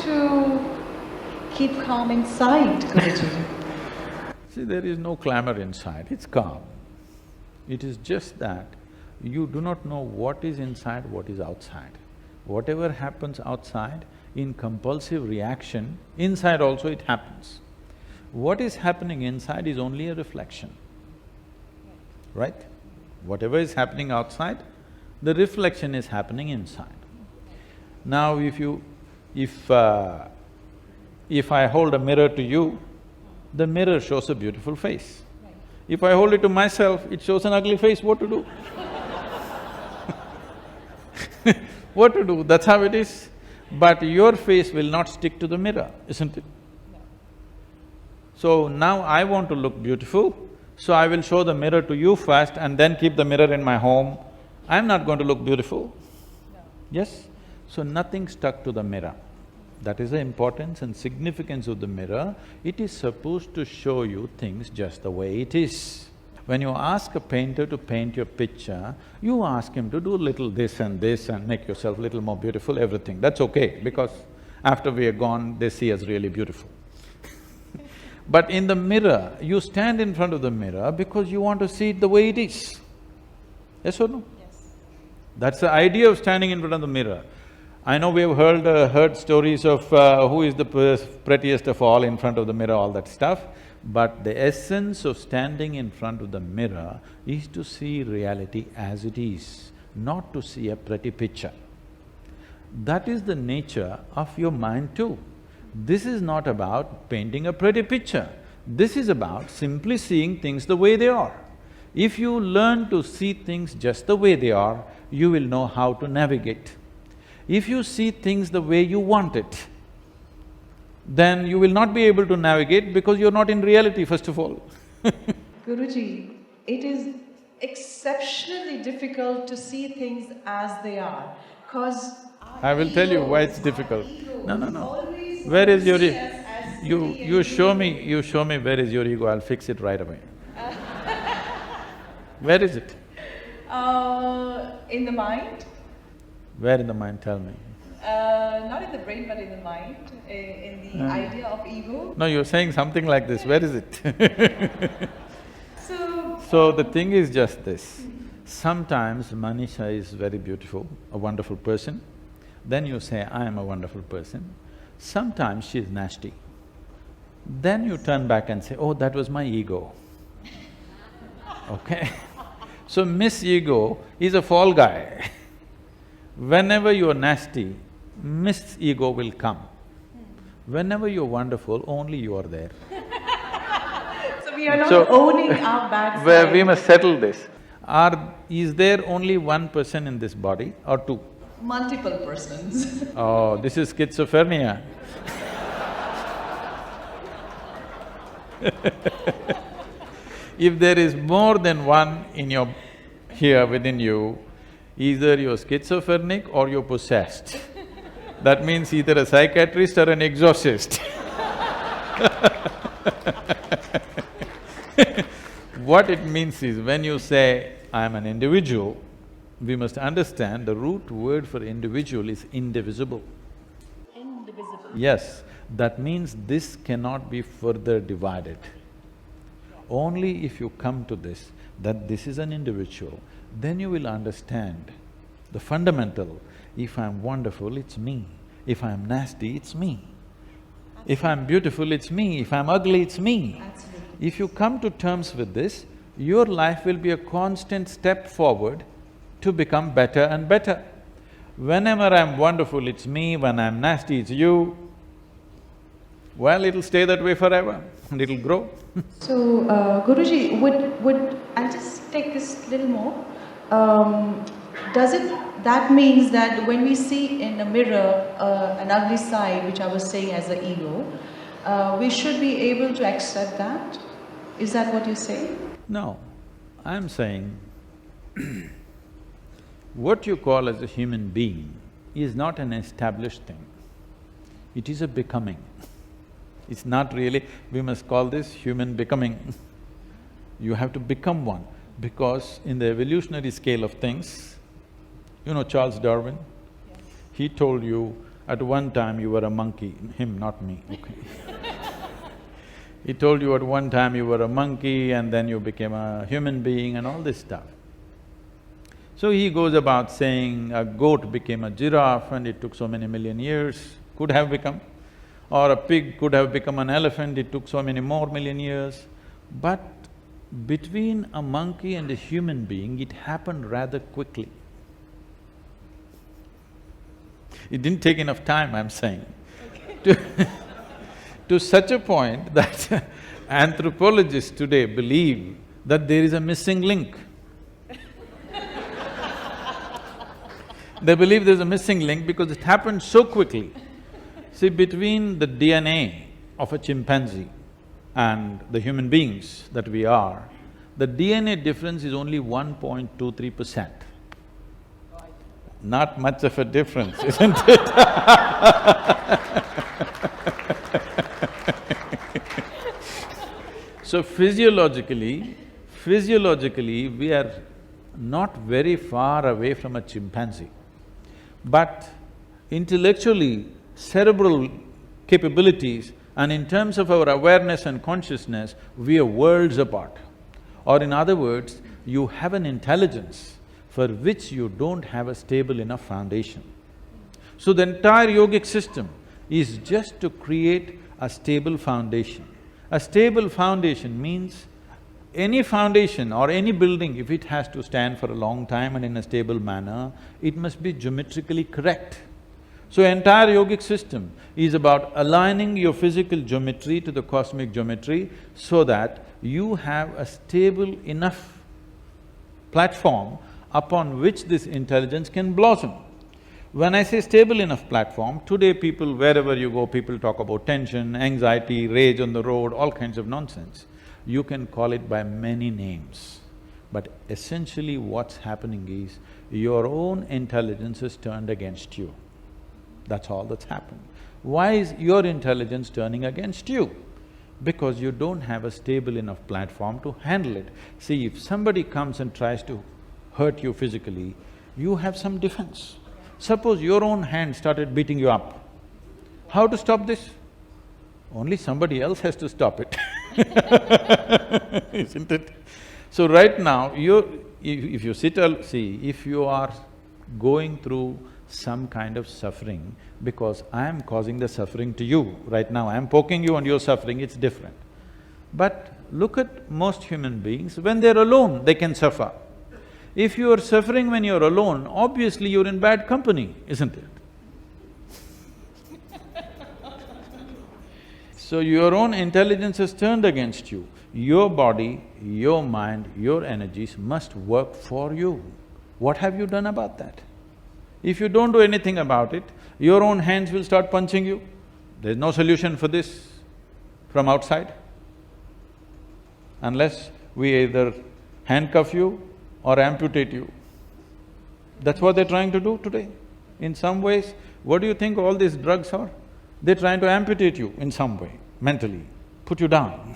to keep calm inside, Guruji? See, there is no clamor inside, it's calm. It is just that you do not know what is inside, what is outside. Whatever happens outside, in compulsive reaction, inside also it happens. What is happening inside is only a reflection, right? Whatever is happening outside, the reflection is happening inside. Now if I hold a mirror to you, the mirror shows a beautiful face. If I hold it to myself, it shows an ugly face, what to do? What to do, that's how it is. But your face will not stick to the mirror, isn't it? So now I want to look beautiful, so I will show the mirror to you first and then keep the mirror in my home. I'm not going to look beautiful. No. Yes? So nothing stuck to the mirror. That is the importance and significance of the mirror. It is supposed to show you things just the way it is. When you ask a painter to paint your picture, you ask him to do little this and make yourself little more beautiful, everything. That's okay, because after we are gone, they see us really beautiful. But in the mirror, you stand in front of the mirror because you want to see it the way it is. Yes or no? Yes. That's the idea of standing in front of the mirror. I know we have heard stories of who is the prettiest of all in front of the mirror, all that stuff. But the essence of standing in front of the mirror is to see reality as it is, not to see a pretty picture. That is the nature of your mind too. This is not about painting a pretty picture. This is about simply seeing things the way they are. If you learn to see things just the way they are, you will know how to navigate. If you see things the way you want it, then you will not be able to navigate because you're not in reality, first of all. Guruji, it is exceptionally difficult to see things as they are, because I will tell you why it's difficult. No. Where is your… You show me where is your ego, I'll fix it right away. Where is it? In the mind. Where in the mind, tell me? Not in the brain, but in the mind, in the idea of ego. No, you're saying something like this, where is it? So the thing is just this, sometimes Manisha is very beautiful, a wonderful person, then you say, I am a wonderful person. Sometimes she is nasty. Then you turn back and say, oh, that was my ego. Okay? So Miss Ego is a fall guy. Whenever you're nasty, Miss Ego will come. Whenever you're wonderful, only you are there. So we are not owning our bad side. We must settle this. Is there only one person in this body or two? Multiple persons. Oh, this is schizophrenia. If there is more than one in your… here within you, either you're schizophrenic or you're possessed. That means either a psychiatrist or an exorcist. What it means is, when you say, I'm an individual, we must understand the root word for individual is indivisible. Indivisible. Yes, that means this cannot be further divided. Only if you come to this, that this is an individual, then you will understand the fundamental, if I'm wonderful, it's me. If I'm nasty, it's me. If I'm beautiful, it's me. If I'm ugly, it's me. Absolutely. If you come to terms with this, your life will be a constant step forward to become better and better. Whenever I'm wonderful, it's me, when I'm nasty, it's you. Well, it'll stay that way forever and it'll grow. So, Guruji, I'll just take this little more. That means that when we see in a mirror an ugly side, which I was saying as the ego, we should be able to accept that? Is that what you say? No, I'm saying what you call as a human being is not an established thing. It is a becoming. It's not really… we must call this human becoming. You have to become one, because in the evolutionary scale of things, you know Charles Darwin? Yes. He told you at one time you were a monkey, him, not me, okay. He told you at one time you were a monkey and then you became a human being and all this stuff. So he goes about saying a goat became a giraffe and it took so many million years, could have become, or a pig could have become an elephant, it took so many more million years. But between a monkey and a human being, it happened rather quickly. It didn't take enough time, I'm saying, to such a point that anthropologists today believe that there is a missing link. They believe there's a missing link because it happened so quickly. See, between the DNA of a chimpanzee and the human beings that we are, the DNA difference is only 1.23%. Not much of a difference, isn't it? So physiologically, we are not very far away from a chimpanzee. But intellectually, cerebral capabilities and in terms of our awareness and consciousness, we are worlds apart. Or in other words, you have an intelligence for which you don't have a stable enough foundation. So the entire yogic system is just to create a stable foundation. A stable foundation means any foundation or any building, if it has to stand for a long time and in a stable manner, it must be geometrically correct. So entire yogic system is about aligning your physical geometry to the cosmic geometry so that you have a stable enough platform upon which this intelligence can blossom. When I say stable enough platform, today people, wherever you go, people talk about tension, anxiety, rage on the road, all kinds of nonsense. You can call it by many names, but essentially what's happening is your own intelligence is turned against you. That's all that's happened. Why is your intelligence turning against you? Because you don't have a stable enough platform to handle it. See, if somebody comes and tries to hurt you physically, you have some defense. Suppose your own hand started beating you up. How to stop this? Only somebody else has to stop it isn't it? So right now, if you see, if you are going through some kind of suffering, because I am causing the suffering to you, right now I am poking you and you're suffering, it's different. But look at most human beings, when they're alone, they can suffer. If you are suffering when you're alone, obviously you're in bad company, isn't it? So your own intelligence is turned against you. Your body, your mind, your energies must work for you. What have you done about that? If you don't do anything about it, your own hands will start punching you. There's no solution for this from outside. Unless we either handcuff you or amputate you. That's what they're trying to do today. In some ways, what do you think all these drugs are? They're trying to amputate you in some way, mentally, put you down.